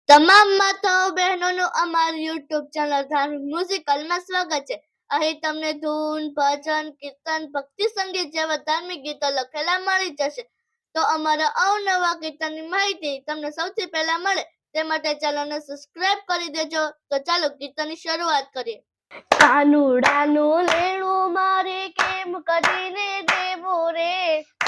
તમામ માતાઓ બહેનોનું અમારી યુટ્યુબ ચેનલ ધાર્મિક મ્યુઝિકલમાં સ્વાગત છે। અહીં તમને ધૂન, ભજન, કીર્તન, ભક્તિ સંગીત જેવા ધાર્મિક ગીતો લખેલા મળી જશે। તો અમારા અવનવા કીર્તનની માહિતી તમને સૌથી પહેલા મળે તે માટે ચેનલને સબસ્ક્રાઇબ કરી દેજો। તો ચાલો કીર્તનની શરૂઆત કરીએ। કાનુડાનું લેણું મારે કેમ કરીને દેવું રે,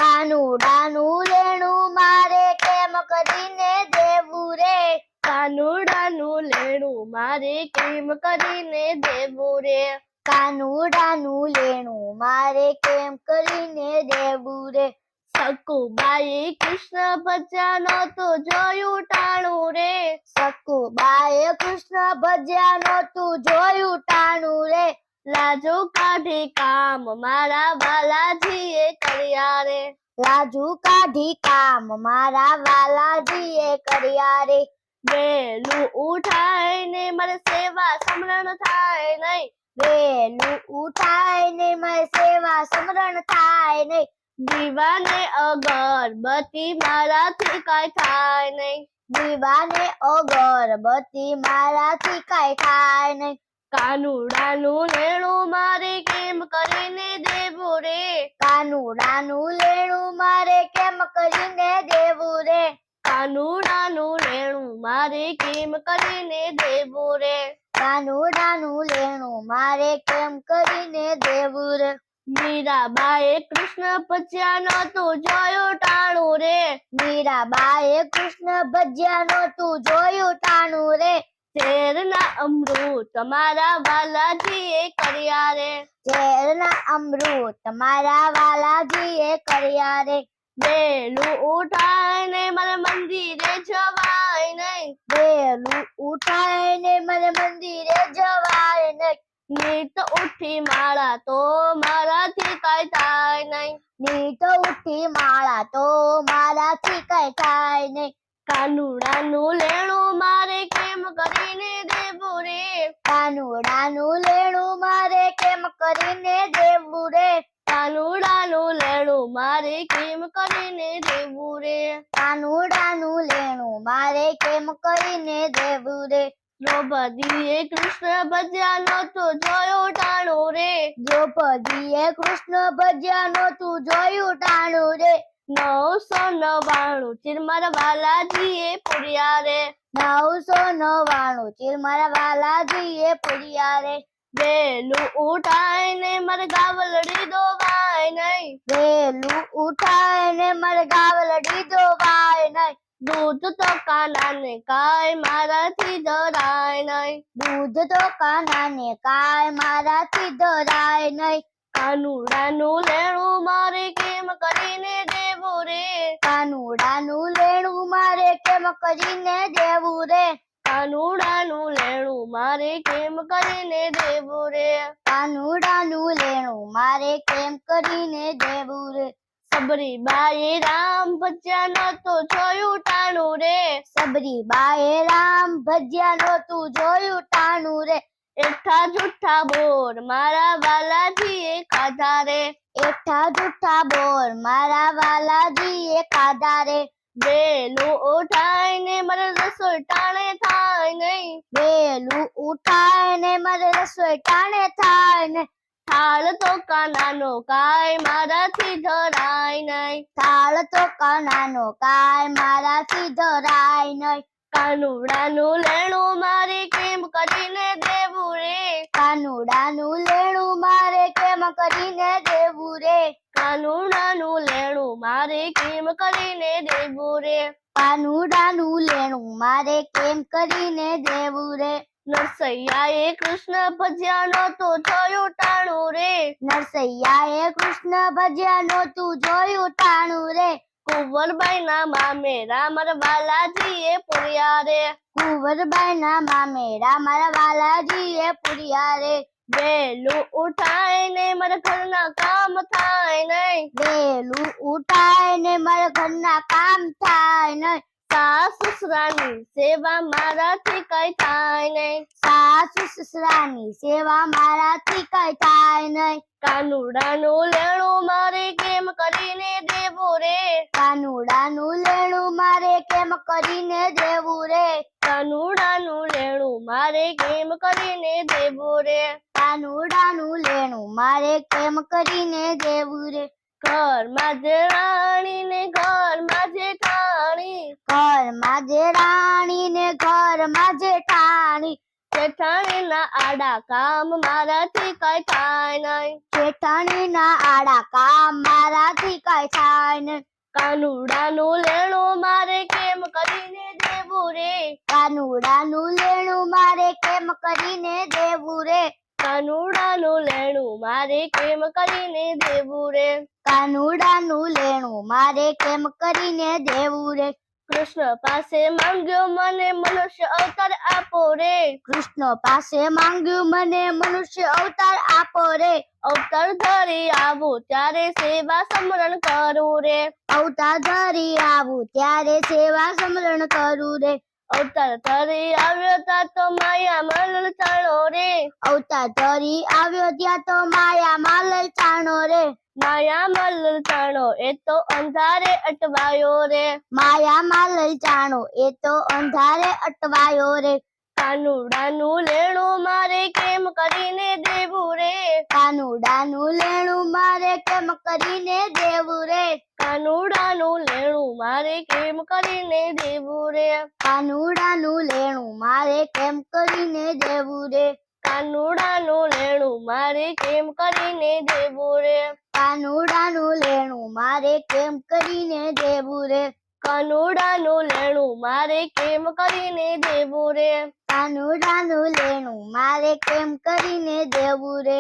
કાનુડાનું લેણું મારે કેમ કરીને દેવું રે, કાનુડાનું લેણું મારે કેમ કરીને દેવું રે, કાનુડાનું લેણું મારે કેમ કરીને દેવું રે। સકુબાએ કૃષ્ણ ભજ્યા નહોતું જોયું ટાણું રે, સકુબાએ કૃષ્ણ ભજ્યા નહોતું જોયું ટાણું રે, લાજુ કાઢી કામ મારા બાલાજીએ કર્યા રે, લાજુ કાઢી કામ મારા વાલાજીએ કર્યા રે। વેલું ઉઠાઈને મારે સેવા સમરણ થાય નહીં, વેલું ઉઠાઈને મારે સેવા સમરણ થાય નહીં, દીવાને અગરબત્તી મારાથી કાંઈ થાય નહીં, દીવાને અગરબત્તી મારાથી કાંઈ થાય નહીં। કાનુડાનું લેણું મારે કેમ કરીને દેવું રે, કાનુડાનું લેણું મારે કેમ કરીને દેવું રે, કાનુડાનું લેણું મારે કેમ કરીને દેવું રે, કાનુડાનું લેણું મારે કેમ કરીને દેવું રે। મીરાબાએ કૃષ્ણ ભજ્યા નહોતું જોયું ટાણું રે, મીરાબાએ કૃષ્ણ ભજ્યા નહોતું જોયું ટાણું રે, ઝેરના અમૃત મારા વાલાજીએ કર્યા રે, ઝેરના અમૃત મારા વાલાજીએ કર્યા રે। વેલું ઉઠાઈને મારે મંદિરે જવાય નહીં, વેલું ઉઠાઈને મને મંદિરે જવાય નહીં, નીત ઉઠી માળા તો મારાથી કાંઈ થાય નહીં, નીત ઉઠી માળા તો મારાથી કાંઈ થાય નહીં। કાનુડાનું લેણું મારે કેમ કરીને દેવું રે, કાનુડાનું લેણું મારે કેમ કરીને દેવું રે, કાનુડાનું લેણું મારે કેમ કરીને દેવું રે, કાનુડાનું લેણું મારે કેમ કરીને દેવું રે। દ્રૌપદીએ કૃષ્ણ ભજ્યા નહોતું જોયું ટાણું રે, દ્રૌપદીએ કૃષ્ણ ભજ્યા નહોતું જોયું ટાણું રે, 999 ચીર મારા વાલાજીએ પૂર્યા રે, 999 ચીર મારા વાલાજીએ પૂર્યા રે। વેલું ઉઠાઈને મારે ગાવલડી દોવાય નહીં, વેલું ઉઠાઈને મારે ગાવલડી દોવાય નહીં, દૂધ તો કાનાને કાંઈ મારાથી ધરાય નહીં, દૂધ તો કાનાને કાંઈ મારાથી ધરાય નહીં, કાનુડાનું લેણું મારે કેમ કરીને દેવું રે, કાનુડાનું લેણું મારે કેમ કરીને દેવું રે, કાનુડાનું લેણું મારે કેમ કરીને દેવું રે, કાનુડાનું લેણું મારે કેમ કરીને દેવું રે। સબરીબાએ રામ ભજ્યા નહોતું જોયું ટાણું રે, સબરીબાએ રામ ભજ્યા નહોતું જોયું ટાણું રે, એઠા જુઠ્ઠા બોર મારા વાલાજીએ ખાધા રે, એઠા જુઠ્ઠા બોર મારા વાલાજીએ ખાધા રે, વેલું ઉઠાઈને મારે રસોઈ ટાણે થાય નહીં, વેલું ઉઠાઈને મારે રસોઈ ટાણે થાય ને, થાળ તો કાનાનો કાંઈ મારાથી ધરાય નહીં, થાળ તો કાનાનો કાંઈ મારાથી ધરાય નહીં, કાનુડાનું લેણું મારે કેમ કરીને દેવું રે, કાનુડાનું લેણું મારે કેમ કરીને દેવું રે, કાનુડાનું લેણું મારે કેમ કરીને દેવું રે, કાનુડાનું લેણું મારે કેમ કરીને દેવું રે। નરસૈયાએ કૃષ્ણ ભજ્યા નહોતું જોયું ટાણું રે, નરસૈયાએ કૃષ્ણ ભજ્યા નહોતું જોયું ટાણું રે, કુંવરબાઈના મામેરા મારા વાલાજીએ પૂર્યા રે, કુંવરબાઈના મામેરા મારા વાલાજીએ પૂર્યા રે, વેલું ઉઠાઈને મારા ઘરના કામ થાય નહીં, વેલું ઉઠાઈને મારા ઘરના કામ થાય નહીં, સાસુ સસરાની સેવા મારાથી કઈ થાય નહીં, સાસુ સસરાની સેવા મારાથી કઈ થાય નહીં, કાનુડાનું લેણું મારે કેમ કરીને દેવું રે, કાનુડાનું લેણું મારે કેમ કરીને દેવું રે, કાનુડાનું લેણું મારે કેમ કરીને દેવું રે કાનુડાનું લેણું મારે કેમ કરીને દેવું રે ઘરમાં જેઠાણી ને ઘરમાં જેઠાણી ઘરમાં જે રાણી ને ઘરમાં જેઠાણી જેઠાણીના આડા કામ મારાથી કઈ થાય નહીં જેઠાણીના આડા કામ મારાથી કાંઈ થાય ને કાનુડાનું લેણું મારે કેમ કરીને દેવું રે કાનુડાનું લેણું મારે કેમ કરીને દેવું રે કાનુડાનું લેણું મારે કેમ કરીને દેવું રે કાનુડાનું લેણું મારે કેમ કરીને દેવું રે કૃષ્ણ પાસે માંગ્યો મને મનુષ્ય અવતાર આપો રે કૃષ્ણ પાસે માંગ્યું મને મનુષ્ય અવતાર આપો રે અવતાર ધરી આવું ત્યારે સેવા સમરણ કરું રે અવતાર ધરી આવું ત્યારે સેવા સમરણ કરું રે અવતાર ધરી આવ્યો તા તો માયા મલ ચાણો રે અવતાર ધરી આવ્યો ત્યાં તો માયા માલ ચાણો રે માયા મલ ચાણો એ તો અંધારે અટવાયો રે માયા માલ ચાણો એ તો અંધારે અટવાયો રે કાનુડાનું લેણું મારે કેમ કરીને દેવું રે કાનુડાનું લેણું મારે કેમ કરીને દેવું રે કાનુડાનું લેણું મારે કેમ કરીને દેવું રે કાનુડાનું લેણું મારે કેમ કરીને દેવું રે કાનુડાનું લેણું મારે કેમ કરીને દેવું રે કાનુડાનું લેણું મારે કેમ કરીને દેવું રે કાનુડાનું લેણું મારે કેમ કરીને દેવું રે કાનુડાનું લેણું મારે કેમ કરીને દેવું રે